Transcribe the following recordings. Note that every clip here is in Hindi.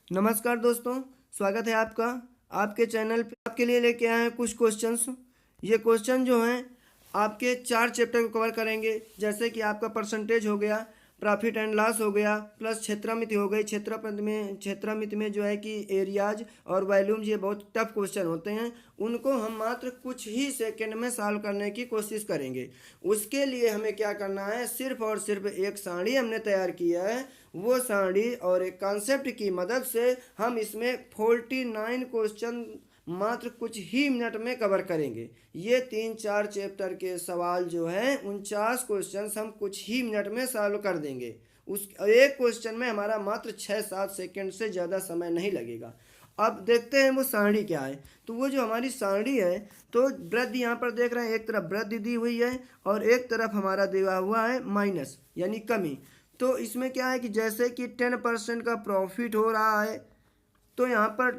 नमस्कार दोस्तों, स्वागत है आपका। आपके चैनल पे आपके लिए लेके आए हैं कुछ क्वेश्चंस। ये क्वेश्चन जो हैं आपके 4 चैप्टर को कवर करेंगे, जैसे कि आपका परसेंटेज हो गया, प्रॉफिट एंड लॉस हो गया, प्लस क्षेत्रामिति हो गई। क्षेत्रामिति में जो है कि एरियाज और वॉल्यूम्स, ये बहुत टफ क्वेश्चन होते हैं। उनको हम मात्र कुछ ही सेकंड में सॉल्व करने की कोशिश करेंगे। उसके लिए हमें क्या करना है, सिर्फ और सिर्फ एक सारणी हमने तैयार किया है। वो सारणी और एक कॉन्सेप्ट की मदद से हम इसमें 49 क्वेश्चन मात्र कुछ ही मिनट में कवर करेंगे। ये 3-4 चैप्टर के सवाल जो हैं 49 क्वेश्चन हम कुछ ही मिनट में सॉल्व कर देंगे। उस एक क्वेश्चन में हमारा मात्र 6-7 सेकंड से ज़्यादा समय नहीं लगेगा। अब देखते हैं वो सारणी क्या है। तो वो जो हमारी सारणी है, तो वृद्धि यहाँ पर देख रहे हैं, एक तरफ वृद्धि दी हुई है और एक तरफ हमारा दिया हुआ है माइनस यानी कमी। तो इसमें क्या है कि जैसे कि 10% का प्रॉफिट हो रहा है, तो यहाँ पर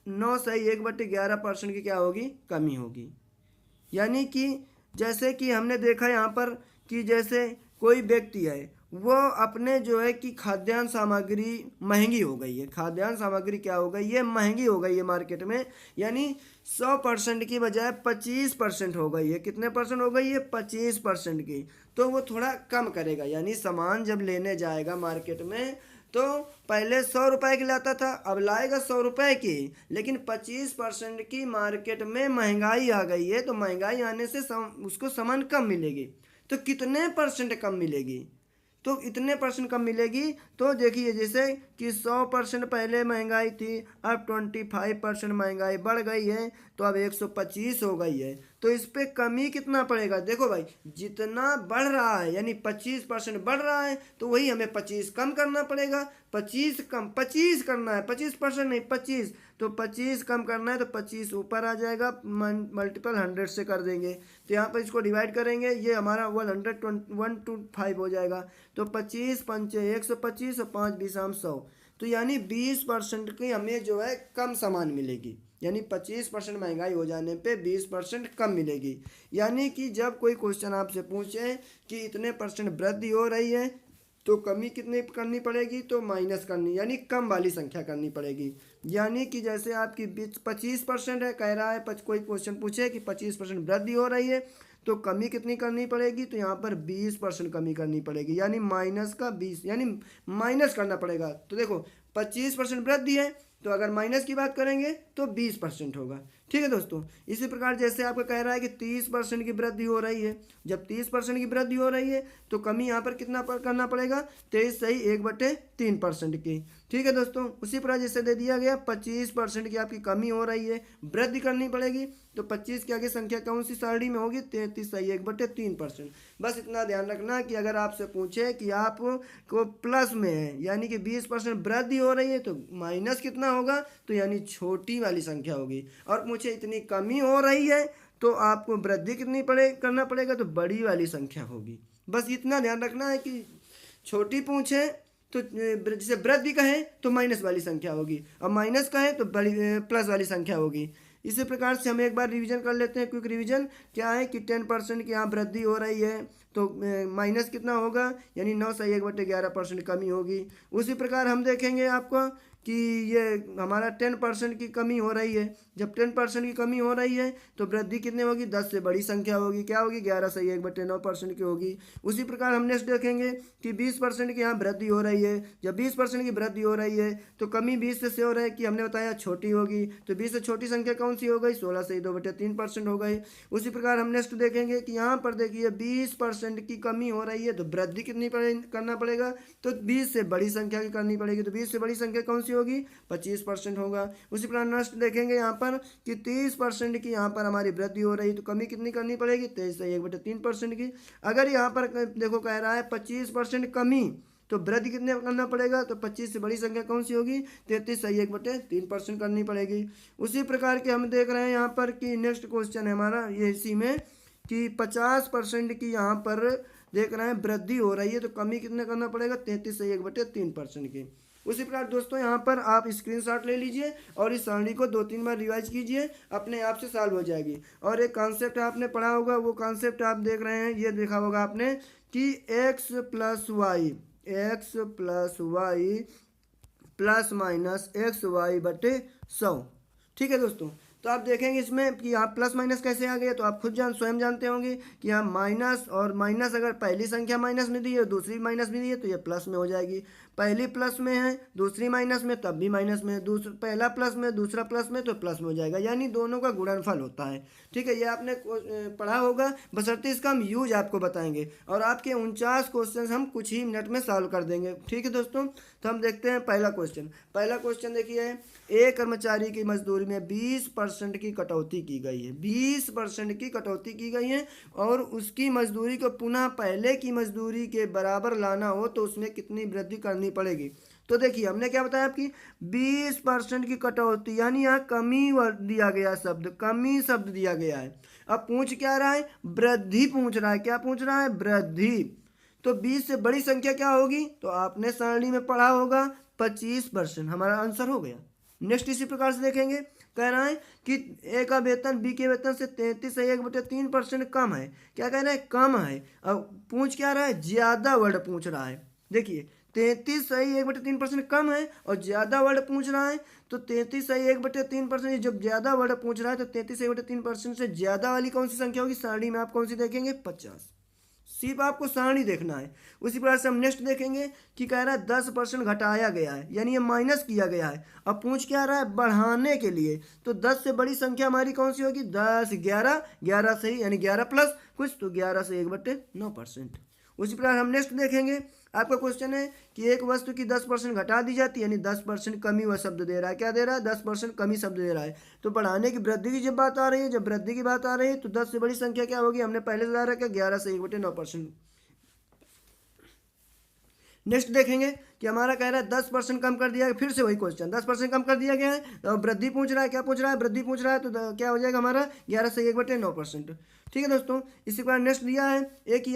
9/1/11% की क्या होगी, कमी होगी। यानी कि जैसे कि हमने देखा यहाँ पर कि जैसे कोई व्यक्ति है, वो अपने जो है कि खाद्यान्न सामग्री महंगी हो गई है। खाद्यान्न सामग्री क्या हो गई है, महंगी हो गई है मार्केट में। यानी 100% की बजाय 25% हो गई है। कितने परसेंट हो गई है, 25% की। तो वो थोड़ा कम करेगा, यानी सामान जब लेने जाएगा मार्केट में, तो पहले 100 रुपए की लाता था, अब लाएगा 100 रुपए की। लेकिन 25% की मार्केट में महंगाई आ गई है, तो महंगाई आने से उसको सामान कम मिलेगी। तो कितने परसेंट कम मिलेगी, तो इतने परसेंट कम मिलेगी। तो देखिए जैसे कि 100% पहले महंगाई थी, अब 25% महंगाई बढ़ गई है, तो अब 125 हो गई है। तो इस पर कमी कितना पड़ेगा, देखो भाई, जितना बढ़ रहा है यानी 25% बढ़ रहा है, तो वही हमें 25 कम करना पड़ेगा। 25 करना है, 25% नहीं, 25। तो 25 कम करना है, तो 25 ऊपर आ जाएगा, मल्टीपल 100 से कर देंगे। तो यहाँ पर इसको डिवाइड करेंगे, ये हमारा 125 हो जाएगा। तो 25×5 125 और 5×20 100। तो यानी 20% की हमें जो है कम सामान मिलेगी। यानी 25% महंगाई हो जाने पे 20% कम मिलेगी। यानी कि जब कोई क्वेश्चन आपसे पूछे कि इतने परसेंट वृद्धि हो रही है, तो कमी कितनी करनी पड़ेगी, तो माइनस करनी, यानी कम वाली संख्या करनी पड़ेगी। यानी कि जैसे आपकी 25% है, कह रहा है कोई क्वेश्चन पूछे कि 25% वृद्धि हो रही है, तो कमी कितनी करनी पड़ेगी, तो यहाँ पर 20% कमी करनी पड़ेगी। यानी माइनस का 20, यानी माइनस करना पड़ेगा। तो देखो 25% वृद्धि है, तो अगर माइनस की बात करेंगे तो 20% होगा। ठीक है दोस्तों, इसी प्रकार जैसे आपको कह रहा है कि 30% की वृद्धि हो रही है, जब 30% की वृद्धि हो रही है, तो कमी यहाँ पर कितना करना पड़ेगा, 23/1/3% की। ठीक है दोस्तों, उसी प्रकार जैसे दे दिया गया 25% की आपकी कमी हो रही है, वृद्धि करनी पड़ेगी, तो 25 के आगे संख्या कौन सी सारणी में होगी, 33/1/3%। बस इतना ध्यान रखना कि अगर आपसे पूछे कि आप को प्लस में है, यानी कि 20% वृद्धि हो रही है, तो माइनस कितना होगा, तो यानी छोटी वाली संख्या होगी। और मुझे इतनी कमी हो रही है, तो आपको वृद्धि कितनी करना पड़ेगा, तो बड़ी वाली संख्या होगी। बस इतना ध्यान रखना है कि छोटी पूछे तो जैसे वृद्धि कहें तो माइनस वाली संख्या होगी, और माइनस कहें तो बड़ी प्लस वाली संख्या होगी। इसी प्रकार से हम एक बार रिवीजन कर लेते हैं, क्विक रिवीजन। क्या है कि 10% की यहाँ वृद्धि हो रही है, तो माइनस कितना होगा, यानी 9/1/11% कमी होगी। उसी प्रकार हम देखेंगे आपको कि ये हमारा 10% की कमी हो रही है। जब 10% की कमी हो रही है, तो वृद्धि कितनी होगी, 10 से बड़ी संख्या होगी, क्या होगी, 11/1/9% की होगी। उसी प्रकार हम नेक्स्ट देखेंगे कि 20% की यहाँ वृद्धि हो रही है। जब 20% की वृद्धि हो रही है, तो कमी 20 से हो रहा है कि हमने बताया छोटी होगी, तो 20 से छोटी संख्या कौन सी हो गई, 16/2/3% हो गई। उसी प्रकार हम नेक्स्ट देखेंगे कि यहाँ पर देखिए 20% की कमी हो रही है, तो वृद्धि कितनी करना पड़ेगा, तो 20 से बड़ी संख्या की करनी पड़ेगी। तो 20 से बड़ी संख्या कौन सी होगी, 25% होगा। उसी प्रकार नेक्स्ट देखेंगे यहाँ पर कि 30% की यहाँ पर हमारी वृद्धि हो रही है, तो कमी कितनी करनी पड़ेगी, 23/1/3% की। अगर यहाँ पर देखो कह रहा है 25% कमी, तो वृद्धि कितने करना पड़ेगा, तो 25 से बड़ी संख्या कौन सी होगी, 33/1/3% करनी पड़ेगी। उसी प्रकार के हम देख रहे हैं यहाँ पर कि नेक्स्ट क्वेश्चन है हमारा ये इसी में कि 50% की यहाँ पर देख रहे हैं वृद्धि हो रही है, तो कमी कितने करना पड़ेगा, 33/1/3% की। उसी प्रकार दोस्तों यहाँ पर आप स्क्रीनशॉट ले लीजिए और इस सारणी को 2-3 बार रिवाइज कीजिए, अपने आप से सॉल्व हो जाएगी। और एक कॉन्सेप्ट आपने पढ़ा होगा, वो कॉन्सेप्ट आप देख रहे हैं, ये देखा होगा आपने कि x + y plus minus X Y बटे 100। ठीक है दोस्तों, तो आप देखेंगे इसमें कि यहाँ प्लस माइनस कैसे आ गया, तो आप खुद स्वयं जानते होंगे कि यहाँ माइनस और माइनस, अगर पहली संख्या माइनस में दी है दूसरी माइनस में दी है तो ये प्लस में हो जाएगी। पहली प्लस में है दूसरी माइनस में तब भी माइनस में, पहला प्लस में दूसरा प्लस में तो प्लस में हो जाएगा, यानी दोनों का गुणनफल होता है। ठीक है, ये आपने पढ़ा होगा, बशर्ते इसका हम यूज आपको बताएंगे और आपके 49 क्वेश्चन हम कुछ ही मिनट में सॉल्व कर देंगे। ठीक है दोस्तों, तो हम देखते हैं पहला क्वेश्चन। पहला क्वेश्चन देखिए, एक कर्मचारी की मजदूरी में 20% की कटौती की गई है। 20% की कटौती की गई है और उसकी मजदूरी को पुनः पहले की मजदूरी के बराबर लाना हो तो उसमें कितनी वृद्धि करनी पड़ेगी। तो देखिए हमने क्या बताया आपकी 20% की कटौती, यानी यहाँ कमी दिया गया शब्द, कमी शब्द दिया गया है। अब पूछ क्या रहा है, वृद्धि पूछ रहा है। क्या पूछ रहा है, वृद्धि। तो 20 से बड़ी संख्या क्या होगी, तो आपने सारणी में पढ़ा होगा 25%, हमारा आंसर हो गया। नेक्स्ट इसी प्रकार से देखेंगे, कह रहा है कि ए का वेतन बी के वेतन से 33.1/3% कम है। क्या कह रहा है, कम है। अब पूछ क्या रहा है, ज्यादा वर्ड पूछ रहा है। देखिए 33.1/3% कम है और ज्यादा वर्ड पूछ रहा है, तो 33.1/3% जब ज्यादा वर्ड पूछ रहा है तो 33.3% से ज्यादा वाली कौन सी संख्या होगी, सारणी में आप कौन सी देखेंगे, 50। सिर्फ आपको सारणी देखना है। उसी प्रकार से हम नेक्स्ट देखेंगे कि कह रहा है 10% घटाया गया है, यानी ये माइनस किया गया है। अब पूछ क्या रहा है, बढ़ाने के लिए, तो 10 से बड़ी संख्या हमारी कौन सी होगी, 10, 11, 11 से ही, यानी 11 प्लस कुछ, तो 11 से 1/9%। उसी प्रकार हम नेक्स्ट देखेंगे, आपका क्वेश्चन है कि एक वस्तु की 10% घटा दी जाती है, यानी 10% कमी वह शब्द दे रहा है। क्या दे रहा है, 10% कमी शब्द दे रहा है। तो बढ़ाने की वृद्धि की जब बात आ रही है, जब वृद्धि की बात आ रही है तो 10 से बड़ी संख्या क्या होगी, हमने पहले से रखा 11 से 1/9%। नेक्स्ट देखेंगे कि हमारा कह रहा है 10% कम कर दिया है, फिर से वही क्वेश्चन, 10% कम कर दिया गया है, तो वृद्धि पूछ रहा है। क्या पूछ रहा है, वृद्धि पूछ रहा है, तो क्या हो जाएगा हमारा 11 से 1/9%। ठीक है दोस्तों, इसी प्रकार नेक्स्ट दिया है एक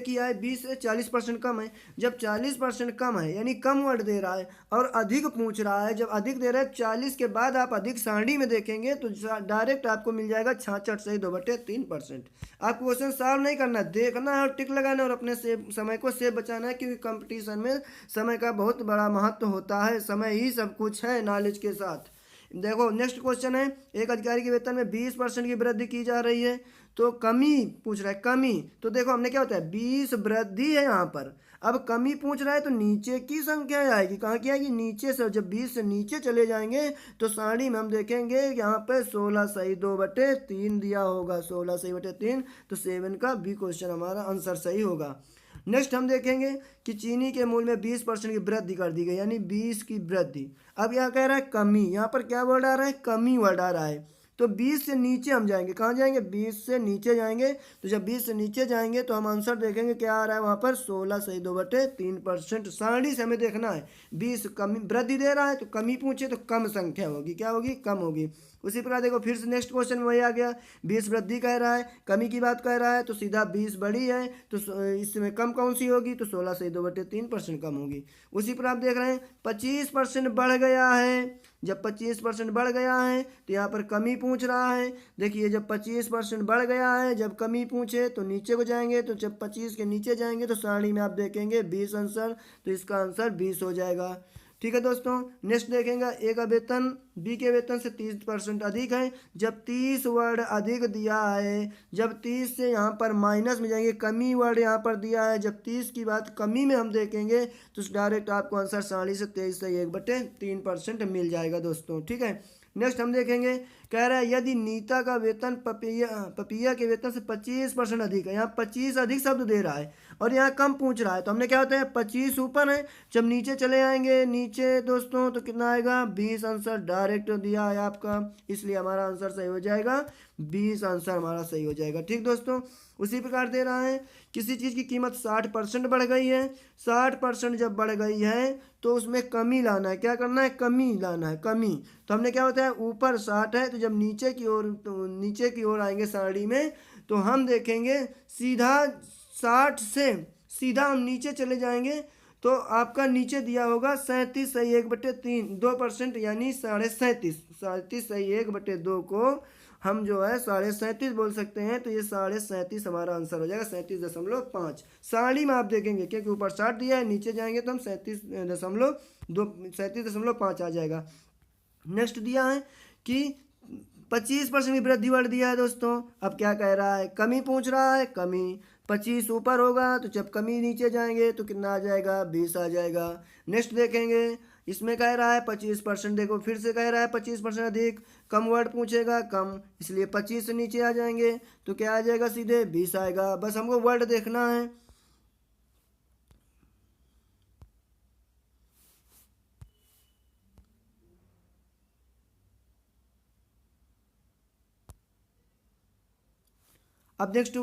ही आय 20 से 40% कम है। जब 40% कम है, यानी कम वर्ड दे रहा है और अधिक पूछ रहा है, जब अधिक दे रहा है 40 के बाद आप अधिक सारणी में देखेंगे तो डायरेक्ट आपको मिल जाएगा 66 से 2/3%। आपको क्वेश्चन सॉल्व नहीं करना, देखना है और टिक लगाना और अपने समय को सेव बचाना है, क्योंकि कंपटीशन में समय का बहुत बड़ा महत्व होता है। समय ही सब कुछ है नॉलेज के साथ। देखो नेक्स्ट क्वेश्चन है, एक अधिकारी के वेतन में 20% की वृद्धि की जा रही है, तो कमी पूछ रहा है, कमी। तो देखो हमने क्या होता है, 20 वृद्धि है यहाँ पर, अब कमी पूछ रहा है तो नीचे की संख्या आएगी, कहाँ की आएगी, नीचे से। जब 20 से नीचे चले जाएंगे तो सारणी में हम देखेंगे यहाँ पे 16 सही 2/3 दिया होगा, 16 सही 3, तो 7 का बी क्वेश्चन हमारा आंसर सही होगा। नेक्स्ट हम देखेंगे कि चीनी के मूल्य में 20% की वृद्धि कर दी गई, यानी 20 की वृद्धि। अब यहाँ कह रहा है कमी, यहाँ पर क्या वर्ड आ रहा है, कमी वर्ड आ रहा है। तो 20 से नीचे हम जाएंगे, कहाँ जाएंगे, 20 से नीचे जाएंगे। तो जब 20 से नीचे जाएंगे तो हम आंसर देखेंगे क्या आ रहा है वहाँ पर, 16 सही 2/3%। सारणी से हमें देखना है, 20 कमी वृद्धि दे रहा है तो कमी पूछे तो कम संख्या होगी, क्या होगी, कम होगी। उसी प्रकार देखो फिर से नेक्स्ट क्वेश्चन में वही आ गया, 20 वृद्धि कह रहा है, कमी की बात कह रहा है, तो सीधा 20 बड़ी है तो इसमें कम कौन सी होगी, तो 16 से 2/3% कम होगी। उसी पर आप देख रहे हैं 25% बढ़ गया है। जब 25% बढ़ गया है तो यहाँ पर कमी पूछ रहा है। देखिए जब 25% बढ़ गया है, जब कमी पूछे तो नीचे को जाएंगे, तो जब 25 के नीचे जाएंगे तो सारणी में आप देखेंगे 20 आंसर, तो इसका आंसर 20 हो जाएगा। ठीक है दोस्तों, नेक्स्ट देखेंगे ए का वेतन बी के वेतन से 30% अधिक है। जब 30 वर्ड अधिक दिया है, जब 30 से यहाँ पर माइनस में जाएंगे, कमी वर्ड यहाँ पर दिया है, जब 30 की बात कमी में हम देखेंगे तो डायरेक्ट आपको आंसर 40 से 23 से 1/3% मिल जाएगा दोस्तों। ठीक है, नेक्स्ट हम देखेंगे, कह रहा है यदि नीता का वेतन पपिया के वेतन से 25% अधिक है, यहाँ 25 अधिक शब्द दे रहा है और यहाँ कम पूछ रहा है, तो हमने क्या होता है 25 ऊपर है, जब नीचे चले आएंगे नीचे दोस्तों तो कितना आएगा 20 आंसर डायरेक्ट दिया है आपका, इसलिए हमारा आंसर सही हो जाएगा 20 आंसर हमारा सही हो जाएगा। ठीक दोस्तों, उसी प्रकार दे रहा है किसी चीज़ की कीमत 60% बढ़ गई है, 60% जब बढ़ गई है तो उसमें कमी लाना है, क्या करना है, कमी लाना है, कमी। तो हमने क्या होता है ऊपर 60 है, तो जब नीचे की ओर आएंगे सारणी में तो हम देखेंगे सीधा 60 से सीधा हम नीचे चले जाएंगे तो आपका नीचे दिया होगा 37 = 2% यानी 37.5। 37 को हम जो है 37.5 बोल सकते हैं, तो ये 37.5 हमारा आंसर हो जाएगा, 37.5। सारणी में आप देखेंगे क्योंकि ऊपर 60 दिया है, नीचे जाएंगे तो हम 37.5 आ जाएगा। नेक्स्ट दिया है कि 25% की वृद्धि बढ़ दिया है दोस्तों। अब क्या कह रहा है, कमी पूछ रहा है, कमी 25 ऊपर होगा तो जब कमी नीचे जाएंगे तो कितना आ जाएगा, 20 आ जाएगा। नेक्स्ट देखेंगे, इसमें कह रहा है 25%, देखो फिर से कह रहा है 25% अधिक, कम वर्ड पूछेगा कम, इसलिए 25 से नीचे आ जाएंगे तो क्या आ जाएगा, सीधे 20 आएगा। बस हमको वर्ड देखना है। अब नेक्स्ट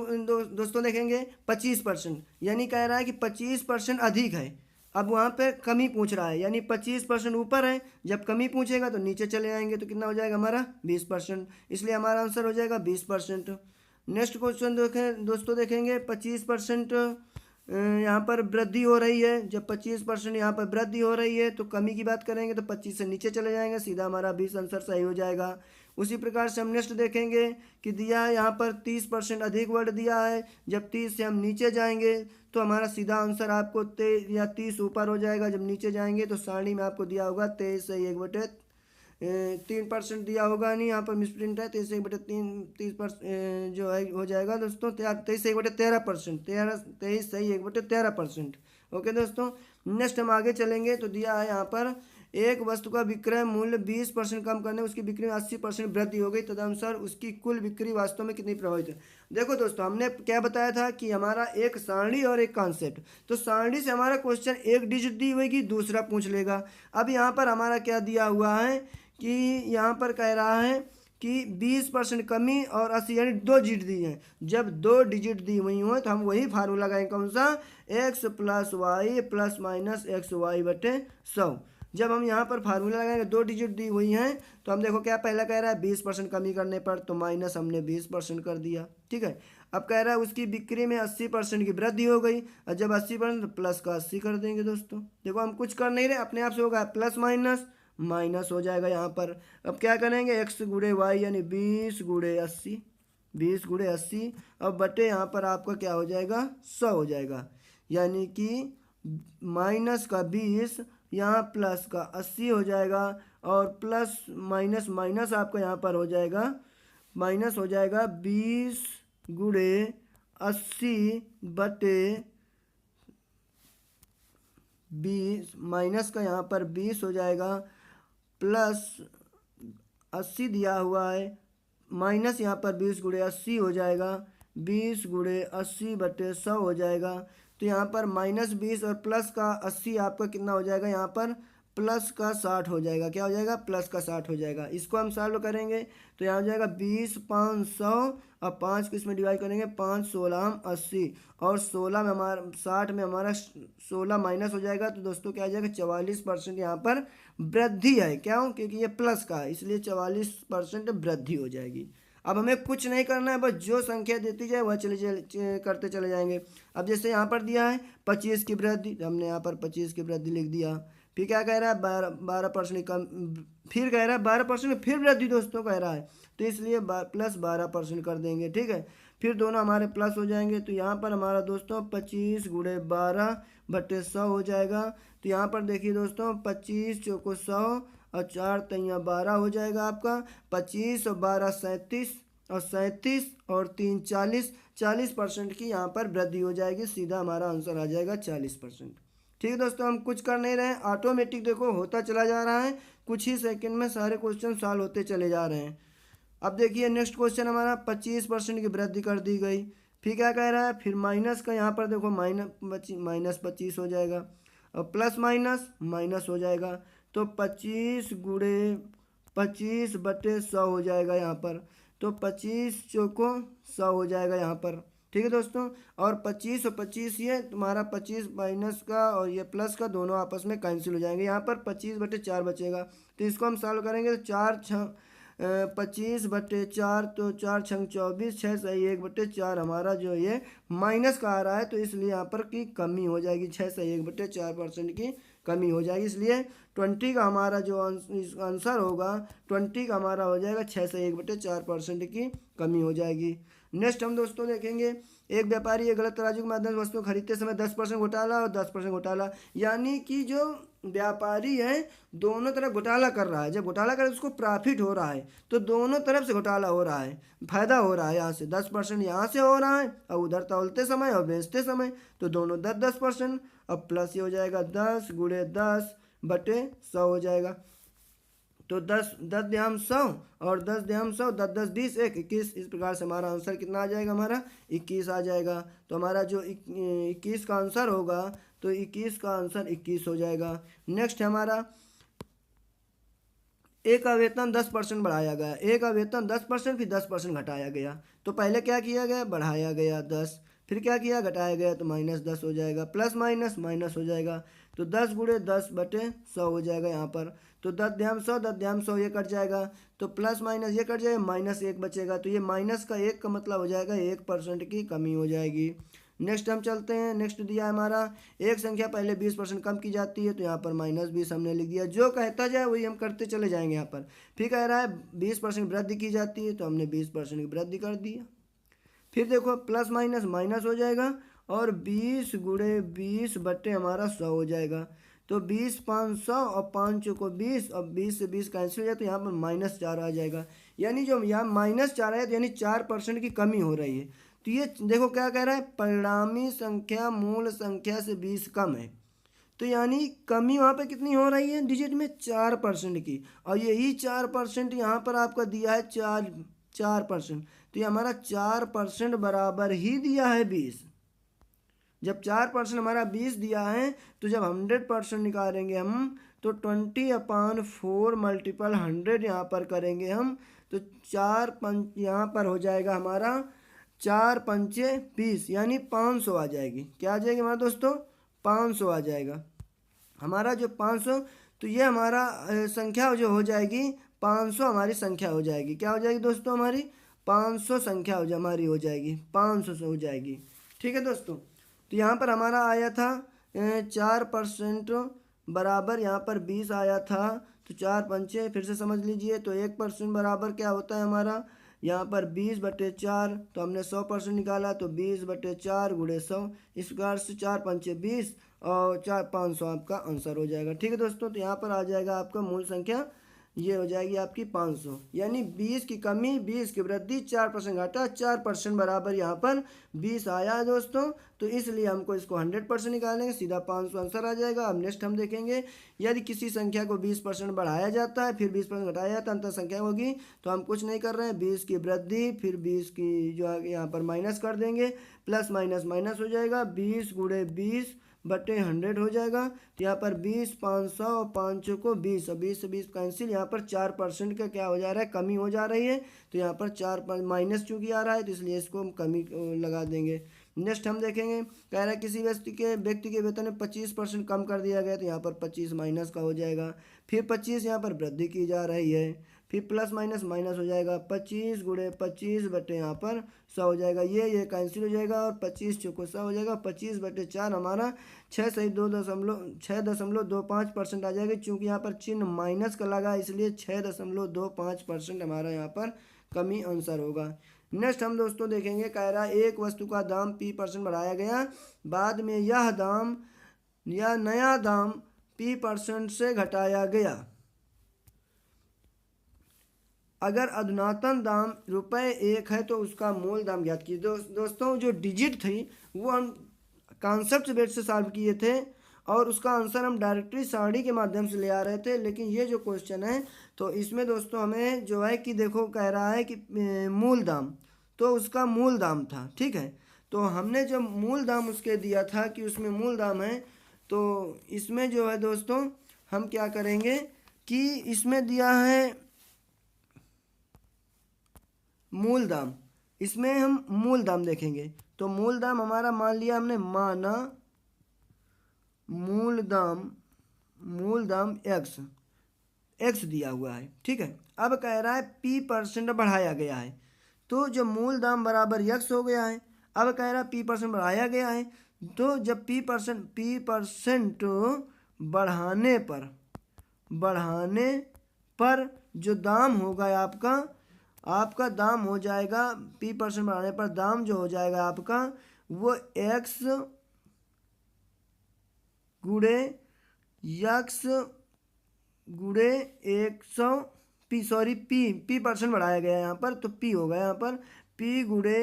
दोस्तों देखेंगे 25%, यानी कह रहा है कि 25% अधिक है। अब वहाँ पे कमी पूछ रहा है, यानी 25% ऊपर है, जब कमी पूछेगा तो नीचे चले आएंगे तो कितना हो जाएगा हमारा, 20%, इसलिए हमारा आंसर हो जाएगा 20%। नेक्स्ट क्वेश्चन देखें दोस्तों, देखेंगे 25% यहाँ पर वृद्धि हो रही है। जब 25% यहाँ पर वृद्धि हो रही है तो कमी की बात करेंगे तो 25 से नीचे चले जाएंगे, सीधा हमारा 20 आंसर सही हो जाएगा। उसी प्रकार से हम नेक्स्ट देखेंगे कि दिया है यहाँ पर 30% अधिक वर्ड दिया है, जब 30 से हम नीचे जाएंगे तो हमारा सीधा आंसर आपको 30 ऊपर हो जाएगा, जब नीचे जाएंगे तो सारणी में आपको दिया होगा 23 से 1/3% दिया होगा, नहीं यहाँ पर मिसप्रिंट है, 23 से 1/3 30% जो है हो जाएगा दोस्तों 23 से 1/13%, 23 से 1/13%। ओके दोस्तों, नेक्स्ट हम आगे चलेंगे तो दिया है यहाँ पर एक वस्तु का विक्रय मूल्य 20% कम करने उसकी बिक्री में 80% वृद्धि हो गई, तदनुसार उसकी कुल बिक्री वास्तव में कितनी प्रभावित है। देखो दोस्तों, हमने क्या बताया था कि हमारा एक सारणी और एक कॉन्सेप्ट, तो सारणी से हमारा क्वेश्चन एक डिजिट दी होगी, दूसरा पूछ लेगा। अब यहाँ पर हमारा क्या दिया हुआ है कि यहाँ पर कह रहा है कि 20% कमी और 80 यानी 2 डिजिट दी हैं। जब 2 डिजिट दी हुई हो तो हम वही फार्मूला लगाएंगे, कौन सा, x + y ± xy/100। जब हम यहाँ पर फार्मूला लगाएंगे 2 डिजिट दी हुई हैं तो हम देखो क्या पहला कह रहा है 20% कमी करने पर, तो माइनस हमने 20% कर दिया, ठीक है। अब कह रहा है उसकी बिक्री में 80% की वृद्धि हो गई, और जब 80% तो प्लस का 80 कर देंगे दोस्तों। देखो हम कुछ कर नहीं रहे, अपने आप से होगा प्लस माइनस माइनस हो जाएगा यहाँ पर। अब क्या करेंगे, x × y यानी 20 × 80, 20 × 80, अब बटे यहाँ पर आपका क्या हो जाएगा, 100 हो जाएगा, यानी कि माइनस का 20 यहाँ प्लस का 80 हो जाएगा, और प्लस माइनस माइनस आपका यहाँ पर हो जाएगा, माइनस हो जाएगा 20 × 80 बटे 20, माइनस का यहाँ पर 20 हो जाएगा, प्लस 80 दिया हुआ है, माइनस यहाँ पर 20 × 80 हो जाएगा, 20 × 80 बटे 100 हो जाएगा। तो यहाँ पर -20 और प्लस का 80 आपका कितना हो जाएगा, यहाँ पर प्लस का 60 हो जाएगा। क्या हो जाएगा, प्लस का 60 हो जाएगा। इसको हम सॉल्व करेंगे तो यहाँ हो जाएगा 20 5 100, अब 5 को इसमें डिवाइड करेंगे, 5 16 80, और 16 में हमारा 60 में हमारा 16 माइनस हो जाएगा, तो दोस्तों क्या आ जाएगा, 44% यहाँ पर वृद्धि है। क्यों, क्योंकि ये प्लस का है, इसलिए 44% वृद्धि हो जाएगी। अब हमें कुछ नहीं करना है, बस जो संख्या देती जाए वह करते चले जाएंगे। अब जैसे यहाँ पर दिया है 25 की वृद्धि, हमने यहाँ पर 25 की वृद्धि लिख दिया। फिर क्या कह रहा है, 12% कम, फिर कह रहा है 12% में फिर वृद्धि दोस्तों कह रहा है, तो इसलिए प्लस 12% कर देंगे, ठीक है। फिर दोनों हमारे प्लस हो जाएंगे, तो यहाँ पर हमारा दोस्तों 25 × 12 बटे 100 हो जाएगा। तो यहाँ पर देखिए दोस्तों 25 चौको 100 और 4 तैयाँ 12 हो जाएगा आपका, 25 और 12 37, और 37 और 3 40, 40% की यहाँ पर वृद्धि हो जाएगी, सीधा हमारा आंसर आ जाएगा 40%। ठीक है दोस्तों, हम कुछ कर नहीं रहे हैं, ऑटोमेटिक देखो होता चला जा रहा है, कुछ ही सेकंड में सारे क्वेश्चन सॉल्व होते चले जा रहे हैं। अब देखिए नेक्स्ट क्वेश्चन हमारा 25% की वृद्धि कर दी गई, फिर क्या कह रहा है, फिर माइनस का यहाँ पर देखो -25 हो जाएगा, और प्लस माइनस माइनस हो जाएगा, तो 25 × 25 बटे 100 हो जाएगा यहाँ पर, तो 25 चौको 100 हो जाएगा यहाँ पर, ठीक है दोस्तों। और 25 और 25 ये तुम्हारा 25 माइनस का और ये प्लस का दोनों आपस में कैंसिल हो जाएंगे, यहाँ पर 25 बटे 4 बचेगा, तो इसको हम सॉल्व करेंगे तो 4 25/4, तो 4×6 = 24, 6×1/4 हमारा जो ये माइनस का आ रहा है, तो इसलिए यहाँ पर की कमी हो जाएगी, 6×1/4% की कमी हो जाएगी। इसलिए 20 का हमारा जो आंसर होगा, 20 का हमारा हो जाएगा 6×1/4% की कमी हो जाएगी। नेक्स्ट हम दोस्तों देखेंगे, एक व्यापारी एक गलत तराजू के माध्यम से वस्तु खरीदते समय 10% घोटाला और 10% घोटाला, यानी कि जो व्यापारी है दोनों तरफ घोटाला कर रहा है। जब घोटाला कर उसको प्रॉफिट हो रहा है, तो दोनों तरफ से घोटाला हो रहा है, फायदा हो रहा है। यहाँ से 10% यहाँ से हो रहा है और उधर तौलते समय और बेचते समय, तो दोनों 10-10%। अब प्लस ये हो जाएगा 10×10/100 हो जाएगा। तो 10×100 और 10×100, 10×10 = 20, 21। इस प्रकार से हमारा आंसर कितना आ जाएगा, हमारा 21 आ जाएगा। तो हमारा जो 21 का आंसर होगा, तो 21 का आंसर 21 हो जाएगा। नेक्स्ट हमारा, ए का वेतन 10% बढ़ाया गया। ए का वेतन 10%, फिर 10% घटाया गया। तो पहले क्या किया गया, बढ़ाया गया 10, फिर क्या किया, घटाया गया, तो -10 हो जाएगा, प्लस माइनस माइनस हो जाएगा। तो 10×10/100 हो जाएगा यहाँ पर। तो 10×100, 10×100 ये कट जाएगा, तो प्लस माइनस ये कट जाएगा, -1 बचेगा। तो ये माइनस का 1 का मतलब हो जाएगा 1% की कमी हो जाएगी। नेक्स्ट हम चलते हैं। नेक्स्ट दिया है हमारा, एक संख्या पहले 20% कम की जाती है, तो यहाँ पर -20 हमने लिख दिया। जो कहता जाए वही हम करते चले जाएंगे यहाँ पर। फिर कह रहा है 20% वृद्धि की जाती है, तो हमने 20% की वृद्धि कर दिया। फिर देखो प्लस माइनस माइनस हो जाएगा, और 20×20 हमारा 100 हो जाएगा। तो 20 500 और 5 चौको 20, और 20 से 20 कैंसिल हो जाए, तो यहाँ पर -4 आ जाएगा। यानी जो यहाँ -4 है, तो यानी 4% की कमी हो रही है। तो ये देखो क्या कह रहा है, परिणामी संख्या मूल संख्या से 20 कम है। तो यानी कमी वहाँ पे कितनी हो रही है, डिजिट में 4% की। और यही 4% यहाँ पर आपका दिया है 4%। तो ये हमारा 4% बराबर ही दिया है 20। जब 4% हमारा 20 दिया है, तो जब 100% निकालेंगे हम, तो 20/4 × 100 यहाँ पर करेंगे हम, तो 4×5 यहाँ पर हो जाएगा हमारा 4×5 = 20, यानी 500 आ जाएगी। क्या आ जाएगी हमारा दोस्तों, 500 आ जाएगा हमारा जो 500। तो ये हमारा संख्या जो हो जाएगी 500, हमारी संख्या हो जाएगी। क्या हो जाएगी दोस्तों, हमारी 500 संख्या हमारी हो जाएगी, 500 से हो जाएगी। ठीक है दोस्तों, तो यहाँ पर हमारा आया था 4% बराबर यहाँ पर 20 आया था। तो 4×5 फिर से समझ लीजिए, तो 1% बराबर क्या होता है हमारा, यहाँ पर 20/4। तो हमने 100% निकाला, तो 20/4 × 100। इस प्रकार से 4×5 = 20 और 500 आपका आंसर हो जाएगा। ठीक है दोस्तों, तो यहाँ पर आ जाएगा आपका मूल संख्या, ये हो जाएगी आपकी 500। यानी 20 की कमी, 20 की वृद्धि, 4% घटा, 4% बराबर यहाँ पर 20 आया है दोस्तों। तो इसलिए हमको इसको 100% निकालेंगे, सीधा 500 आंसर आ जाएगा। अब नेक्स्ट हम देखेंगे, यदि किसी संख्या को 20% बढ़ाया जाता है, फिर 20% घटाया जाता है, अंतर संख्या होगी। तो हम कुछ नहीं कर रहे हैं, 20 की वृद्धि, फिर 20 की जो है यहाँ पर माइनस कर देंगे, प्लस माइनस माइनस हो जाएगा, 20×20/100 हो जाएगा। तो यहाँ पर 20, 500 और 5 चौको 20, और 20 से 20 कैंसिल। यहाँ पर 4% का क्या हो जा रहा है, कमी हो जा रही है। तो यहाँ पर 4 माइनस चूँकि आ रहा है, तो इसलिए इसको हम कमी लगा देंगे। नेक्स्ट हम देखेंगे, कह रहा है किसी व्यक्ति के वेतन में 25% कम कर दिया गया, तो यहाँ पर 25 माइनस का हो जाएगा। फिर 25 यहाँ पर वृद्धि की जा रही है, फिर प्लस माइनस माइनस हो जाएगा, 25×25 यहाँ पर 100 हो जाएगा। ये कैंसिल हो जाएगा, और 25 चौको 100 हो जाएगा। 25/4 हमारा 6.25% आ जाएगी। चूँकि यहाँ पर चिन्ह माइनस का लगा, इसलिए 6.25% हमारा यहाँ पर कमी आंसर होगा। नेक्स्ट हम दोस्तों देखेंगे, कह रहा है एक वस्तु का दाम P% बढ़ाया गया, बाद में यह दाम या नया दाम P% से घटाया गया। अगर अधुनातन दाम ₹1 है, तो उसका मूल दाम ज्ञात कीजिए। दोस्तों जो डिजिट थी वो हम कॉन्सेप्ट बेस से सॉल्व किए थे, और उसका आंसर हम डायरेक्टरी सारणी के माध्यम से ले आ रहे थे। लेकिन ये जो क्वेश्चन है, तो इसमें दोस्तों हमें जो है कि देखो कह रहा है कि मूल दाम, तो उसका मूल दाम था। ठीक है, तो हमने जब मूल दाम उसके दिया था कि उसमें मूल दाम है, तो इसमें जो है दोस्तों हम क्या करेंगे कि इसमें दिया है मूल दाम, इसमें हम मूल दाम देखेंगे। तो मूल दाम हमारा मान लिया हमने, माना मूल दाम X, एक्स दिया हुआ है, ठीक है। अब कह रहा है p% बढ़ाया गया है, तो जो मूल दाम बराबर यक्स हो गया है। अब कह रहा है p% बढ़ाया गया है, तो जब p% बढ़ाने पर जो दाम होगा आपका दाम हो जाएगा, p% बढ़ाने पर दाम जो हो जाएगा आपका वो x गुणे यक्स गुणे 100 p% बढ़ाया गया है यहाँ पर, तो p होगा यहाँ पर p गुणे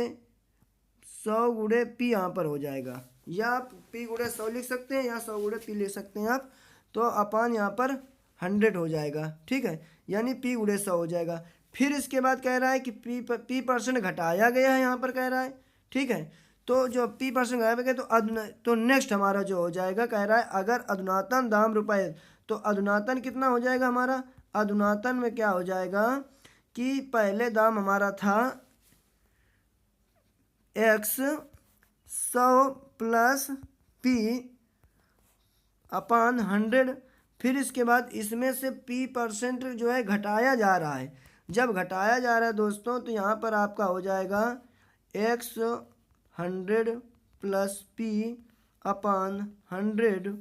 100 गुणे p यहाँ पर हो जाएगा, या आप p गुणे 100 लिख सकते हैं या 100 गुणे p लिख सकते हैं आप, तो अपान यहाँ पर 100 हो जाएगा, ठीक है, यानी p गुणे 100 हो जाएगा। फिर इसके बाद कह रहा है कि p% घटाया गया है यहाँ पर कह रहा है, ठीक है। तो जो p% घटाया गया तो नेक्स्ट हमारा जो हो जाएगा कह रहा है अगर अधुनातन दाम रुपए, तो अधुनातन कितना हो जाएगा हमारा, अधुनातन में क्या हो जाएगा कि पहले दाम हमारा था x 100 प्लस p अपान 100, फिर इसके बाद इसमें से p% जो है घटाया जा रहा है। जब घटाया जा रहा है दोस्तों, तो यहाँ पर आपका हो जाएगा x 100 प्लस p अपान 100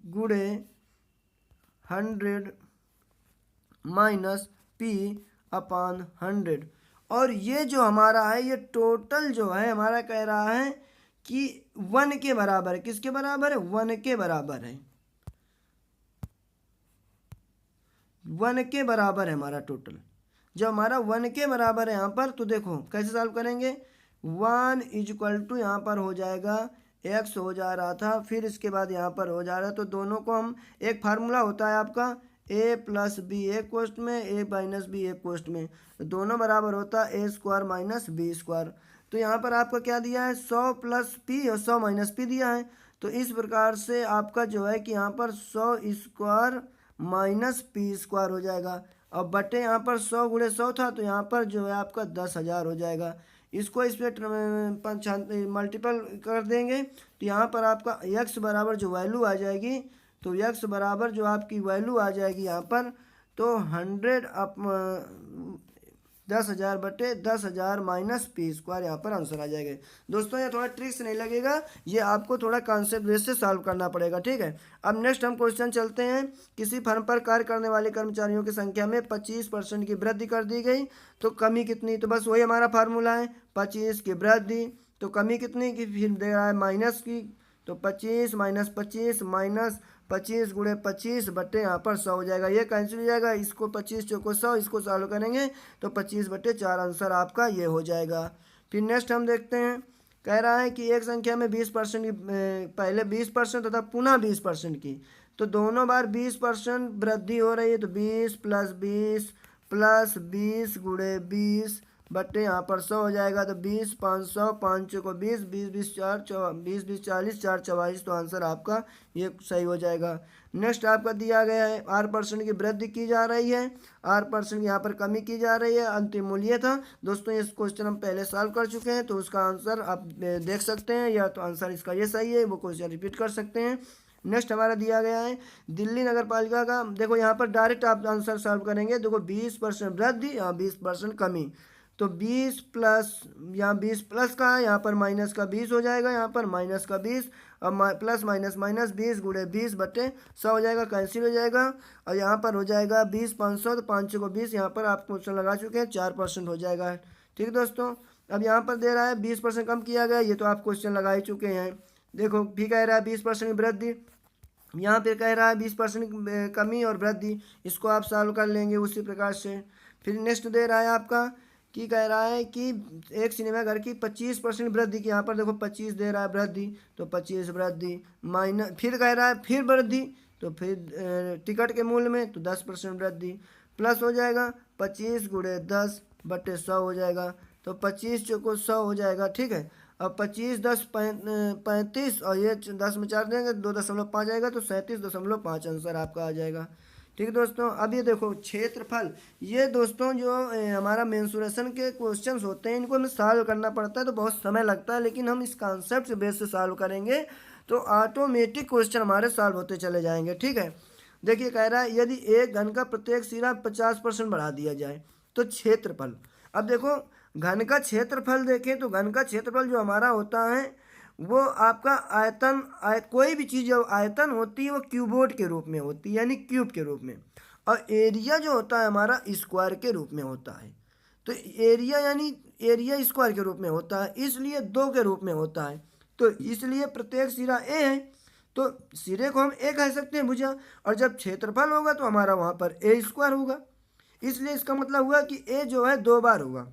गुणे 100 माइनस p अपान 100। और ये जो हमारा है ये टोटल जो है हमारा कह रहा है कि 1 के बराबर है। किसके बराबर है, 1 के बराबर है, 1 के बराबर है हमारा टोटल। जब हमारा 1 के बराबर है यहाँ पर, तो देखो कैसे सॉल्व करेंगे, 1 इक्वल टू यहाँ पर हो जाएगा x हो जा रहा था, फिर इसके बाद यहाँ पर हो जा रहा है, तो दोनों को हम, एक फार्मूला होता है आपका a प्लस बी एक कोष्ट में, a माइनस बी एक कोष्ट में, तो दोनों बराबर होता है a square minus B square. तो यहाँ पर आपका क्या दिया है, 100 प्लस p और 100 माइनस p दिया है। तो इस प्रकार से आपका जो है कि यहाँ पर 100 स्क्वायर माइनस p स्क्वायर हो जाएगा। अब बटे यहाँ पर 100 गुणे 100 था, तो यहाँ पर जो है आपका 10,000 हो जाएगा। इसको इस पर मल्टीपल कर देंगे, तो यहाँ पर आपका x बराबर जो वैल्यू आ जाएगी, तो x बराबर जो आपकी वैल्यू आ जाएगी यहाँ पर, तो 10,000 बटे 10,000 माइनस p स्क्वायर यहाँ पर आंसर आ जाएगा। दोस्तों ये थोड़ा ट्रिक्स नहीं लगेगा, ये आपको थोड़ा कॉन्सेप्ट बेस से सॉल्व करना पड़ेगा, ठीक है। अब नेक्स्ट हम क्वेश्चन चलते हैं। किसी फर्म पर कार्य करने वाले कर्मचारियों की संख्या में 25% की वृद्धि कर दी गई, तो कमी कितनी, तो बस वही हमारा फार्मूला है, 25 की वृद्धि, तो कमी कितनी की, फिर दे रहा है माइनस की, तो 25 माइनस 25 माइनस 25 गुणे 25 बटे यहाँ पर 100 हो जाएगा, ये कैंसिल हो जाएगा, इसको 25 चौको 100, इसको सॉल्व करेंगे तो 25 बटे 4 आंसर आपका ये हो जाएगा। फिर नेक्स्ट हम देखते हैं, कह रहा है कि एक संख्या में 20% की, पहले 20% तथा पुनः 20% की, तो दोनों बार 20% वृद्धि हो रही है, तो 20 प्लस 20 गुणे 20 बटे यहाँ पर 100 हो जाएगा, तो 20 500 5 को 20 20 20 4 20 20 40 4 44, तो आंसर आपका ये सही हो जाएगा। नेक्स्ट आपका दिया गया है r% की वृद्धि की जा रही है, r% यहाँ पर कमी की जा रही है, अंतिम मूल्य था। दोस्तों इस क्वेश्चन हम पहले सॉल्व कर चुके हैं, तो उसका आंसर आप देख सकते हैं, या तो आंसर इसका ये सही है, वो क्वेश्चन रिपीट कर सकते हैं। नेक्स्ट हमारा दिया गया है दिल्ली नगर पालिका का, देखो यहाँ पर डायरेक्ट आप आंसर सॉल्व करेंगे। देखो 20% वृद्धि, यहाँ 20% कमी, तो 20 प्लस, यहाँ 20 प्लस का है, यहाँ पर माइनस का 20 हो जाएगा, यहाँ पर माइनस का 20 और प्लस माइनस माइनस 20 गुणे 20 बटे 100 हो जाएगा, कैंसिल हो जाएगा, और यहाँ पर हो जाएगा 20 500, तो 500 को 20, यहाँ पर आप क्वेश्चन लगा चुके हैं, 4% हो जाएगा, ठीक है दोस्तों। अब यहाँ पर दे रहा है 20% कम किया गया, ये तो आप क्वेश्चन लगा ही चुके हैं। देखो भी कह रहा है 20% की वृद्धि, यहाँ पे कह रहा है 20% कमी और वृद्धि, इसको आप सॉल्व कर लेंगे उसी प्रकार से। फिर नेक्स्ट दे रहा है आपका कि कह रहा है कि एक सिनेमा घर की 25% वृद्धि की, यहाँ पर देखो 25 दे रहा है वृद्धि, तो 25 वृद्धि माइनस, फिर कह रहा है फिर वृद्धि, तो फिर टिकट के मूल्य में तो 10% वृद्धि, प्लस हो जाएगा 25 गुणे 10 बटे 100 हो जाएगा, तो 25 चौको 100 हो जाएगा, ठीक है। अब 25 10 35 और ये 10 में 4 देंगे 2.5 आएगा, तो 37.5 आंसर आपका आ जाएगा, ठीक है दोस्तों। अब ये देखो क्षेत्रफल, ये दोस्तों जो हमारा मेंसुरेशन के क्वेश्चंस होते हैं, इनको हमें सॉल्व करना पड़ता है, तो बहुत समय लगता है, लेकिन हम इस कॉन्सेप्ट बेस से सॉल्व करेंगे तो ऑटोमेटिक क्वेश्चन हमारे सॉल्व होते चले जाएंगे, ठीक है। देखिए कह रहा है यदि एक घन का प्रत्येक सिरा 50% बढ़ा दिया जाए तो क्षेत्रफल। अब देखो घन का क्षेत्रफल देखें तो घन का क्षेत्रफल जो हमारा होता है वो आपका आयतन कोई भी चीज़ जो आयतन होती है वो क्यूबोड के रूप में होती है, यानी क्यूब के रूप में। और एरिया जो होता है हमारा स्क्वायर के रूप में होता है। तो एरिया यानी एरिया स्क्वायर के रूप में होता है, इसलिए 2 के रूप में होता है। तो इसलिए प्रत्येक सिरा ए है तो सिरे को हम ए कह सकते हैं भुजा, और जब क्षेत्रफल होगा तो हमारा वहाँ पर ए स्क्वायर होगा। इसलिए इसका मतलब हुआ कि ए जो है 2 बार होगा।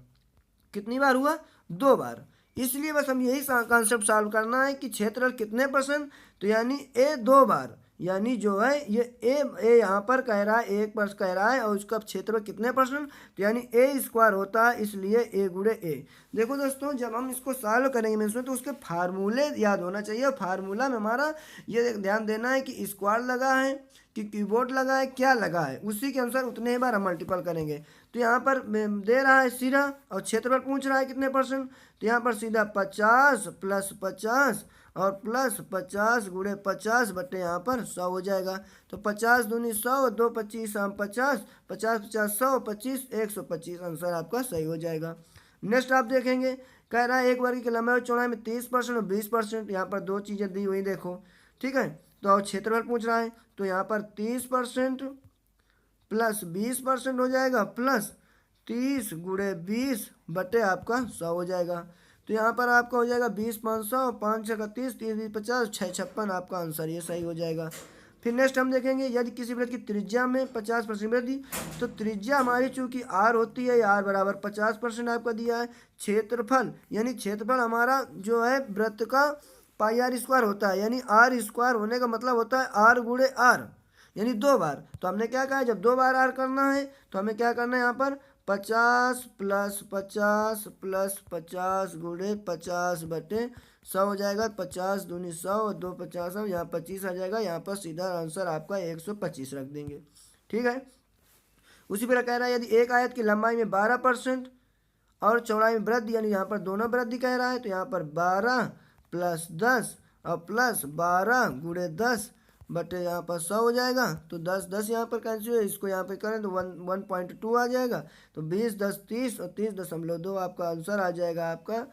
कितनी बार हुआ? 2 बार। इसलिए बस हम यही कॉन्सेप्ट सॉल्व करना है कि क्षेत्रफल कितने परसेंट, तो यानी ए 2 बार, यानी जो है ये ए यहाँ पर कह रहा है 1% कह रहा है और उसका क्षेत्रफल कितने परसेंट, तो यानी ए स्क्वायर होता है, इसलिए ए गुणे ए। देखो दोस्तों जब हम इसको सॉल्व करेंगे मैं इसमें तो उसके फार्मूले याद होना चाहिए। फार्मूला में हमारा ये ध्यान देना है कि स्क्वायर लगा है कि कीबोर्ड लगा है, क्या लगा है, उसी के अनुसार उतने ही बार हम मल्टीपल करेंगे। तो यहाँ पर दे रहा है सीधा और क्षेत्रफल पूछ रहा है कितने परसेंट, तो यहाँ पर सीधा 50 प्लस 50 और प्लस 50 गुणे 50 बटे यहाँ पर 100 हो जाएगा। तो 50 दूनी 100, 2 25 हम 50, 50 50 100 25 125, आंसर आपका सही हो जाएगा। नेक्स्ट आप देखेंगे कह रहा है एक वर्ग की लंबाई और चौड़ाई में 30% और 20%। यहाँ पर 2 चीज़ें दी हुई देखो, ठीक है। तो क्षेत्रफल पूछ रहा है तो यहाँ पर 30% प्लस 20% हो जाएगा, प्लस 30 गुणे 20 बटे आपका 100 हो जाएगा। तो यहाँ पर आपका हो जाएगा 20 500, 5 6 31, 30 20 50, 6 56 आपका आंसर ये सही हो जाएगा। फिर नेक्स्ट हम देखेंगे यदि किसी वृत्त की त्रिज्या में 50% वृद्धि, तो त्रिज्या हमारी चूंकि आर होती है, आर बराबर 50% आपका दिया है। क्षेत्रफल यानी क्षेत्रफल हमारा जो है वृत्त का पाई आर स्क्वायर होता है, यानी आर स्क्वायर होने का मतलब होता है आर गुणे आर, यानी 2 बार। तो हमने क्या कहा जब 2 बार आर करना है तो हमें क्या करना है यहाँ पर 50 प्लस 50 प्लस 50 गुणे 50 बटे 100 हो जाएगा। 50 दूनी 100 और 2 50 हम यहाँ 25 आ जाएगा। यहाँ पर सीधा आंसर आपका 125 रख देंगे, ठीक है। उसी पर कह रहा है यदि एक आयत की लंबाई में 12% और चौड़ाई में वृद्धि, यानी यहाँ पर दोनों वृद्धि कह रहा है, तो यहाँ पर 12 प्लस 10 और प्लस 12 गुणे 10 बटे यहाँ पर 100 हो जाएगा। तो 10 10 यहाँ पर कैंसिल है, इसको यहाँ पे करें तो 1.2 आ जाएगा। तो 20 10 30 और 30.2 आपका आंसर आ जाएगा आपका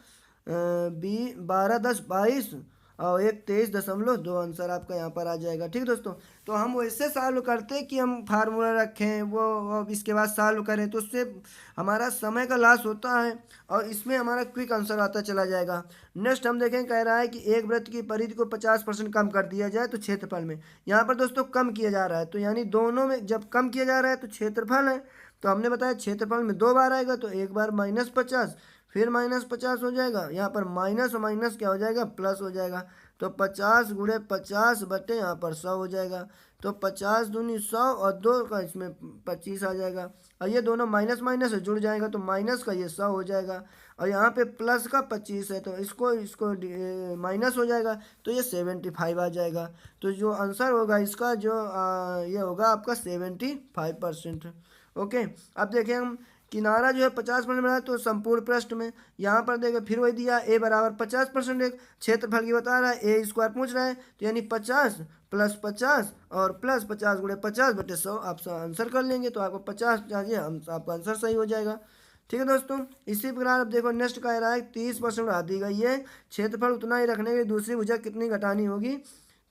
12 10 22 और 1 23.2 आंसर आपका यहाँ पर आ जाएगा, ठीक दोस्तों। तो हम वैसे सॉल्व करते हैं कि हम फार्मूला रखें वो इसके बाद सॉल्व करें, तो उससे हमारा समय का लॉस होता है और इसमें हमारा क्विक आंसर आता चला जाएगा। नेक्स्ट हम देखें कह रहा है कि एक वृत्त की परिधि को 50% कम कर दिया जाए तो क्षेत्रफल में, यहाँ पर दोस्तों कम किया जा रहा है, तो यानी दोनों में जब कम किया जा रहा है तो क्षेत्रफल है। तो हमने बताया क्षेत्रफल में 2 बार आएगा, तो एक बार -50 फिर -50 हो जाएगा। यहाँ पर माइनस और माइनस क्या हो जाएगा, प्लस हो जाएगा। तो 50 गुणे 50 बटे यहाँ पर 100 हो जाएगा। तो 50 दूनी 100 और 2 का इसमें 25 आ जाएगा। और ये दोनों माइनस माइनस से जुड़ जाएगा तो माइनस का ये 100 हो जाएगा। और यहाँ पे प्लस का 25 है तो इसको इसको माइनस हो जाएगा तो ये 75 आ जाएगा। तो जो आंसर होगा इसका जो ये होगा आपका 75%। ओके, अब देखें हम किनारा जो है 50% बना है तो संपूर्ण पृष्ठ में यहाँ पर देखो फिर वही दिया ए बराबर 50%, एक क्षेत्रफल की बता रहा है, ए स्क्वायर पूछ रहा है, तो यानी 50 प्लस 50 और प्लस 50 गुणे 50 बटे 100 आप आंसर कर लेंगे। तो आपको 50 चाहिए, हम आपका आंसर सही हो जाएगा, ठीक है दोस्तों। इसी प्रकार अब देखो नेक्स्ट कह रहा है 30% बढ़ा दी गई है, क्षेत्रफल उतना ही रखने के लिए दूसरी भुजा कितनी घटानी होगी।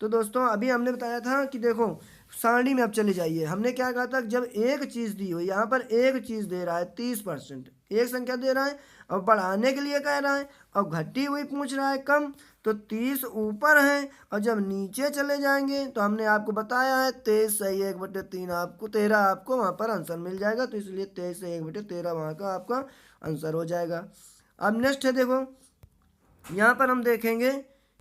तो दोस्तों अभी हमने बताया था कि देखो सारणी में अब चले जाइए, हमने क्या कहा था जब एक चीज़ दी हुई, यहाँ पर एक चीज़ दे रहा है 30%, एक संख्या दे रहा है और बढ़ाने के लिए कह रहा है और घटी हुई पूछ रहा है कम, तो 30 ऊपर है और जब नीचे चले जाएंगे तो हमने आपको बताया है 23 सही 1/3 आपको 13 आपको वहाँ पर आंसर मिल जाएगा। तो इसलिए 23 से 1/13 वहाँ का आपका आंसर हो जाएगा। अब नेक्स्ट है देखो यहाँ पर हम देखेंगे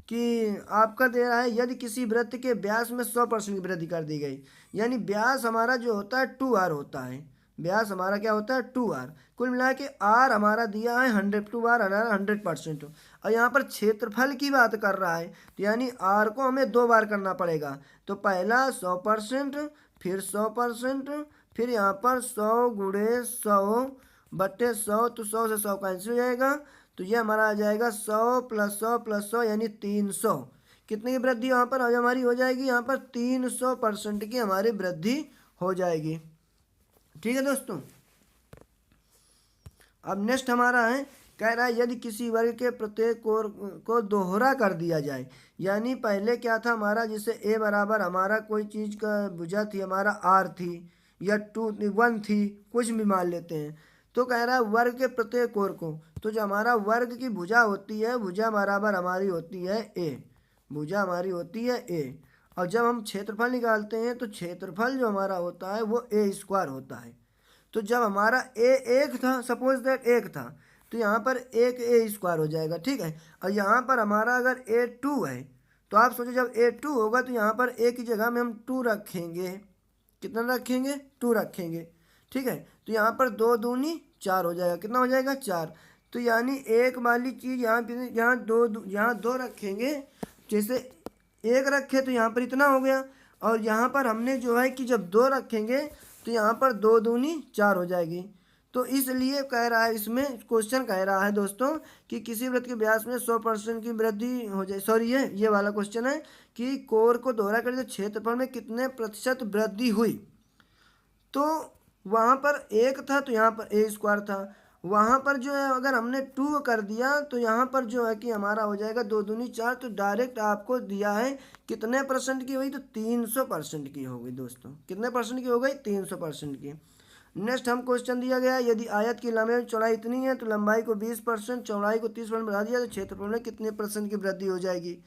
कि आपका दे रहा है यदि किसी वृत्त के व्यास में 100% की वृद्धि कर दी गई, यानी व्यास हमारा जो होता है 2r होता है, व्यास हमारा क्या होता है 2r, कुल मिला के r हमारा दिया है 100% और यहाँ पर क्षेत्रफल की बात कर रहा है तो यानी r को हमें 2 बार करना पड़ेगा। तो पहला 100% फिर 100% फिर यहाँ पर 100 गुणे 100 बटे 100, तो 100 से 100 कैंसिल हो जाएगा। तो ये हमारा आ जाएगा 100 प्लस 100 प्लस 100 यानी 300, कितने की वृद्धि यहाँ पर आज हमारी हो जाएगी, यहाँ पर 300% की हमारी वृद्धि हो जाएगी। ठीक है दोस्तों। अब नेक्स्ट हमारा है, कह रहा है यदि किसी वर्ग के प्रत्येक कोर को दोहरा कर दिया जाए, यानी पहले क्या था हमारा, जैसे ए बराबर हमारा कोई चीज़ का भुजा थी हमारा आर थी या 1 थी, कुछ भी मान लेते हैं। तो कह रहा है वर्ग के प्रत्येक कोर को, तो जो हमारा वर्ग की भुजा होती है, भुजा बराबर हमारी होती है ए, भुजा हमारी होती है ए। और जब हम क्षेत्रफल निकालते हैं तो क्षेत्रफल जो हमारा होता है वो ए स्क्वायर होता है। तो जब हमारा ए एक था, सपोज दैट एक था, तो यहाँ पर एक ए स्क्वायर हो जाएगा। ठीक है। और यहाँ पर हमारा अगर ए 2 है, तो आप सोचो जब ए 2 होगा तो यहाँ पर ए की जगह में हम 2 रखेंगे। कितना रखेंगे? 2 रखेंगे। ठीक है। तो यहाँ पर 2 दूनी 4 हो जाएगा। कितना हो जाएगा? 4। तो यानी एक वाली चीज़ यहाँ दो रखेंगे, जैसे एक रखे तो यहाँ पर इतना हो गया, और यहाँ पर हमने जो है कि जब 2 रखेंगे तो यहाँ पर 2 दूनी 4 हो जाएगी। तो इसलिए कह रहा है, इसमें क्वेश्चन कह रहा है दोस्तों कि किसी वृत्त के व्यास में 100% की वृद्धि हो जाए। सॉरी, ये वाला क्वेश्चन है कि कोर को दोहरा कर क्षेत्रफल में कितने प्रतिशत वृद्धि हुई। तो वहाँ पर एक था तो यहाँ पर ए स्क्वायर था, वहाँ पर जो है अगर हमने 2 कर दिया तो यहाँ पर जो है कि हमारा हो जाएगा 2 दूनी 4। तो डायरेक्ट आपको दिया है कितने परसेंट की हुई, तो 300% की हो गई दोस्तों। कितने परसेंट की हो गई? 300% की। नेक्स्ट हम क्वेश्चन दिया गया, यदि आयत की लंबाई चौड़ाई इतनी है तो लंबाई को 20%, चौड़ाई को 30% बढ़ा दिया तो क्षेत्रफल में कितने % की वृद्धि हो जाएगी।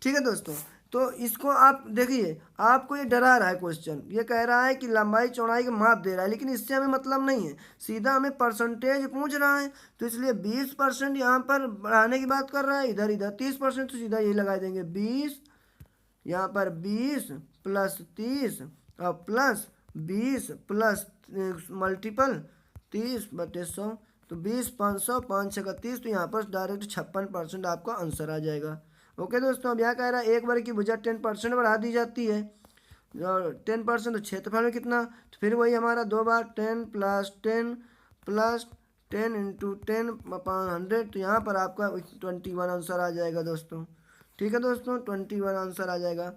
ठीक है दोस्तों। तो इसको आप देखिए, आपको ये डरा रहा है क्वेश्चन, ये कह रहा है कि लंबाई चौड़ाई का माप दे रहा है, लेकिन इससे हमें मतलब नहीं है, सीधा हमें परसेंटेज पूछ रहा है। तो इसलिए 20% यहाँ पर बढ़ाने की बात कर रहा है, इधर 30%, तो सीधा यही लगा देंगे 20, यहाँ पर 20 + 30 और प्लस 20 प्लस मल्टीपल 30/100, तो 20 500 5 6 30, तो यहाँ पर डायरेक्ट 56% आपका आंसर आ जाएगा। ओके दोस्तों। अब यहाँ कह रहा है एक वर्ग की भुजा 10% बढ़ा दी जाती है, और 10% तो क्षेत्रफल में कितना, तो फिर वही हमारा 2 बार 10 + 10 + 10 × 10/100, तो यहाँ पर आपका 21 आंसर आ जाएगा दोस्तों। ठीक है दोस्तों, 21 आंसर आ जाएगा।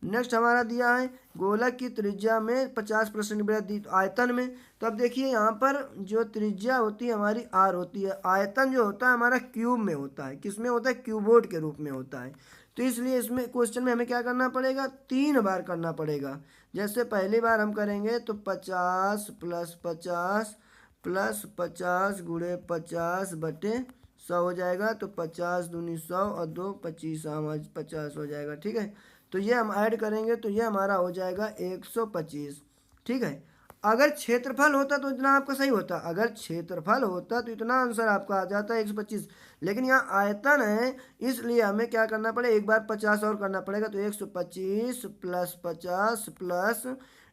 नेक्स्ट हमारा दिया है गोलक की त्रिज्या में 50% वृद्धि आयतन में। तो अब देखिए यहाँ पर जो त्रिज्या होती है हमारी आर होती है, आयतन जो होता है हमारा क्यूब में होता है। किस में होता है? क्यूबोइड के रूप में होता है। तो इसलिए इसमें क्वेश्चन में हमें क्या करना पड़ेगा? 3 बार करना पड़ेगा। जैसे पहली बार हम करेंगे तो 50 + 50 + 50 × 50/100 हो जाएगा। तो 50 दूनी 100 और 2 25 50 हो जाएगा। ठीक है। तो ये हम ऐड करेंगे तो ये हमारा हो जाएगा 125। ठीक है। अगर क्षेत्रफल होता तो इतना आपका सही होता, अगर क्षेत्रफल होता तो इतना आंसर आपका आ जाता 125, लेकिन यहाँ आयतन है, इसलिए हमें क्या करना पड़ेगा, एक बार 50 और करना पड़ेगा। तो 125 + 50 +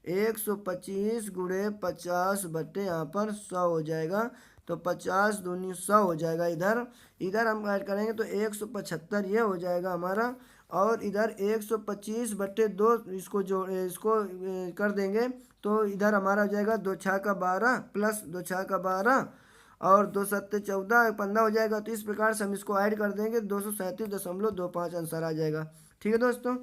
125 × 50/, यहाँ पर 100 हो जाएगा। तो 50 दूनी 100 हो जाएगा। इधर हम ऐड करेंगे तो 175 ये हो जाएगा हमारा, और इधर 125/2 इसको कर देंगे तो इधर हमारा हो जाएगा 2 × 6 = 12 + 2 × 6 = 12 और 2 × 7 = 14 15 हो जाएगा। तो इस प्रकार से हम इसको ऐड कर देंगे, 237.25 आंसर आ जाएगा। ठीक है दोस्तों।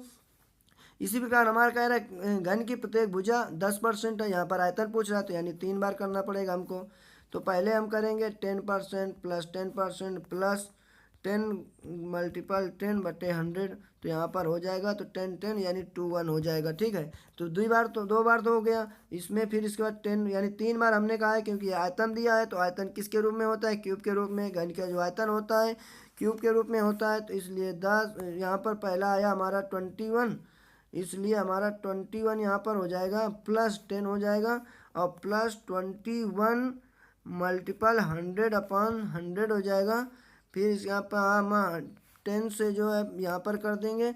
इसी प्रकार हमारा कह रहा है घन की प्रत्येक भुजा 10% है, यहाँ पर आयतन पूछ रहा है तो यानी 3 बार करना पड़ेगा हमको। तो पहले हम करेंगे 10% + 10% + 10 × 10/100, तो यहाँ पर हो जाएगा तो 10 10 यानी 21 हो जाएगा। ठीक है। तो 2 बार तो हो गया इसमें, फिर इसके बाद 10 यानी 3 बार हमने कहा है, क्योंकि आयतन दिया है तो आयतन किसके रूप में होता है? क्यूब के रूप में। घन का जो आयतन होता है क्यूब के रूप में होता है, तो इसलिए 10 यहाँ पर पहला आया हमारा 21, इसलिए हमारा 21 यहाँ पर हो जाएगा +10 हो जाएगा, और +21 × 100/100 हो जाएगा। फिर यहाँ पर हम 10 से जो है यहाँ पर कर देंगे,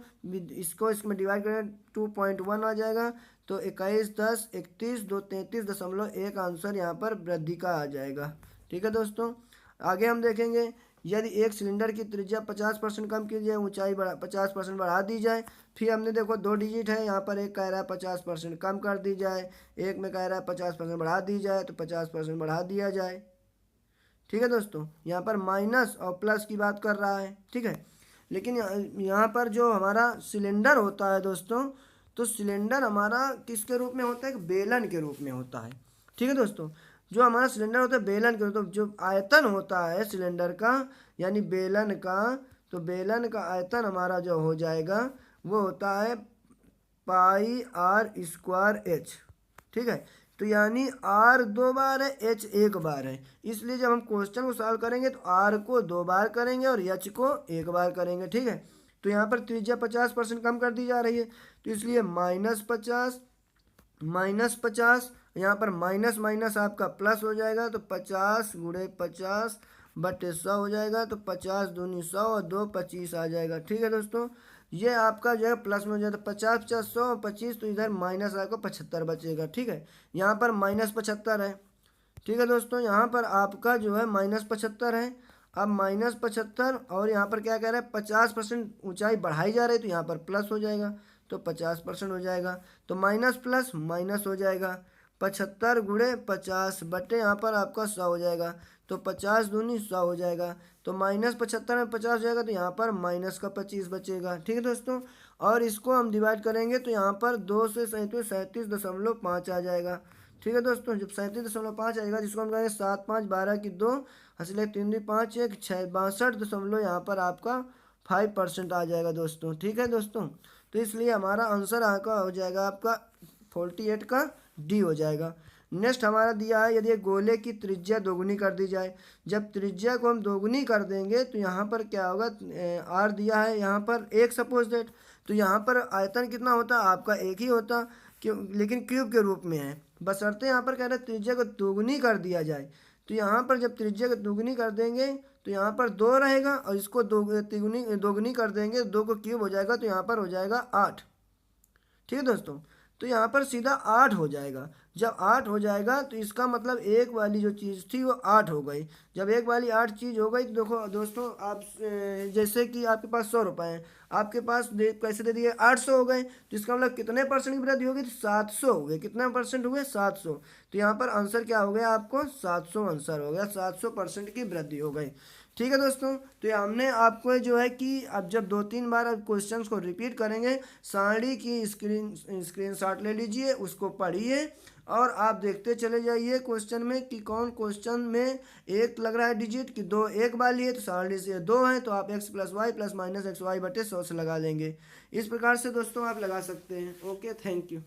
इसमें डिवाइड करें 2.1 आ जाएगा। तो 21 10 31 2 33.1 आंसर यहाँ पर वृद्धि का आ जाएगा। ठीक है दोस्तों। आगे हम देखेंगे, यदि एक सिलेंडर की त्रिज्या 50% कम की जाए, ऊंचाई 50% बढ़ा दी जाए। फिर हमने देखो 2 डिजिट है, यहाँ पर एक कह रहा है 50% कम कर दी जाए, एक में कह रहा है 50% बढ़ा दी जाए, तो 50% बढ़ा दिया जाए। ठीक है दोस्तों। यहाँ पर माइनस और प्लस की बात कर रहा है। ठीक है। लेकिन यहाँ पर जो हमारा सिलेंडर होता है दोस्तों, तो सिलेंडर हमारा किसके रूप में होता है, एक बेलन के रूप में होता है। ठीक है दोस्तों, जो हमारा सिलेंडर होता है बेलन के, तो जो आयतन होता है सिलेंडर का यानी बेलन का, तो बेलन का आयतन हमारा जो हो जाएगा वो होता है पाई आर स्क्वायर एच। ठीक है, तो यानी आर 2 बार है, एच 1 बार है, इसलिए जब हम क्वेश्चन को सॉल्व करेंगे तो आर को 2 बार करेंगे और एच को 1 बार करेंगे। ठीक है, तो यहाँ पर त्रिज्या 50% कम कर दी जा रही है, तो इसलिए -50 यहाँ पर माइनस माइनस आपका प्लस हो जाएगा, तो 50 गुणे 50 बटे 100 हो जाएगा, तो 50 दूनी 100 और 2 25 आ जाएगा। ठीक है दोस्तों, ये आपका जो है प्लस में हो जाएगा, तो 50 50 100 25, तो इधर माइनस आपको 75 बचेगा। ठीक है, यहाँ पर -75 है। ठीक है दोस्तों, यहाँ पर आपका जो है -75 है। अब -75 और यहाँ पर क्या कह रहा है 50% ऊंचाई बढ़ाई जा रही है, तो यहाँ पर प्लस हो जाएगा, तो 50% हो जाएगा, तो माइनस प्लस माइनस हो जाएगा, 75 गुणे 50 बटे यहाँ पर आपका 100 हो जाएगा, तो 50 दूनी 100 हो जाएगा, तो -75 में 50 हो जाएगा, तो यहाँ पर माइनस का 25 बचेगा। ठीक है दोस्तों, और इसको हम डिवाइड करेंगे तो यहाँ पर 2 से 37.5 आ जाएगा। ठीक है दोस्तों, जब 37.5 आएगा जिसको हम कहेंगे 7 5 12 की 2 हंसले 3 2 5 1 6 62 यहाँ पर आपका 5% आ जाएगा दोस्तों। ठीक है दोस्तों, तो इसलिए हमारा आंसर आपका हो जाएगा आपका 48 का डी हो जाएगा। नेक्स्ट हमारा दिया है, यदि एक गोले की त्रिज्या दोगुनी कर दी जाए। जब त्रिज्या को हम दोगुनी कर देंगे तो यहाँ पर क्या होगा, आर दिया है यहाँ पर 1 सपोज दैट, तो यहाँ पर आयतन कितना होता आपका 1 ही होता, क्यों, लेकिन क्यूब के रूप में है, बशर्ते यहाँ पर कह रहे हैं त्रिज्या को दोगुनी कर दिया जाए। तो यहाँ पर जब त्रिज्या को दोगुनी कर देंगे तो यहाँ पर 2 रहेगा, और इसको दोगुनी कर देंगे, 2 को क्यूब हो जाएगा, तो यहाँ पर हो जाएगा 8। ठीक है दोस्तों, तो यहाँ पर सीधा 8 हो जाएगा। जब 8 हो जाएगा तो इसका मतलब एक वाली जो चीज़ थी वो 8 हो गई। जब एक वाली 8 चीज़ हो गई तो देखो दोस्तों, आप जैसे कि आपके पास 100 रुपये हैं, आपके पास कैसे दे दिए 800 हो गए, तो इसका मतलब कितने परसेंट की वृद्धि होगी, तो 700 हो गए। कितने परसेंट हुए 700, तो यहाँ पर आंसर क्या हो गया आपको 700 आंसर हो गया, 700% की वृद्धि हो गई। ठीक है दोस्तों, तो ये हमने आपको जो है कि अब जब 2-3 बार अब क्वेश्चंस को रिपीट करेंगे, सारणी की स्क्रीनशॉट ले लीजिए, उसको पढ़िए और आप देखते चले जाइए क्वेश्चन में कि कौन क्वेश्चन में एक लग रहा है डिजिट कि 2 एक वाली है, तो सारणी से 2 है, तो आप x + y + -xy बटे 100 से लगा लेंगे। इस प्रकार से दोस्तों आप लगा सकते हैं। Okay, thank you.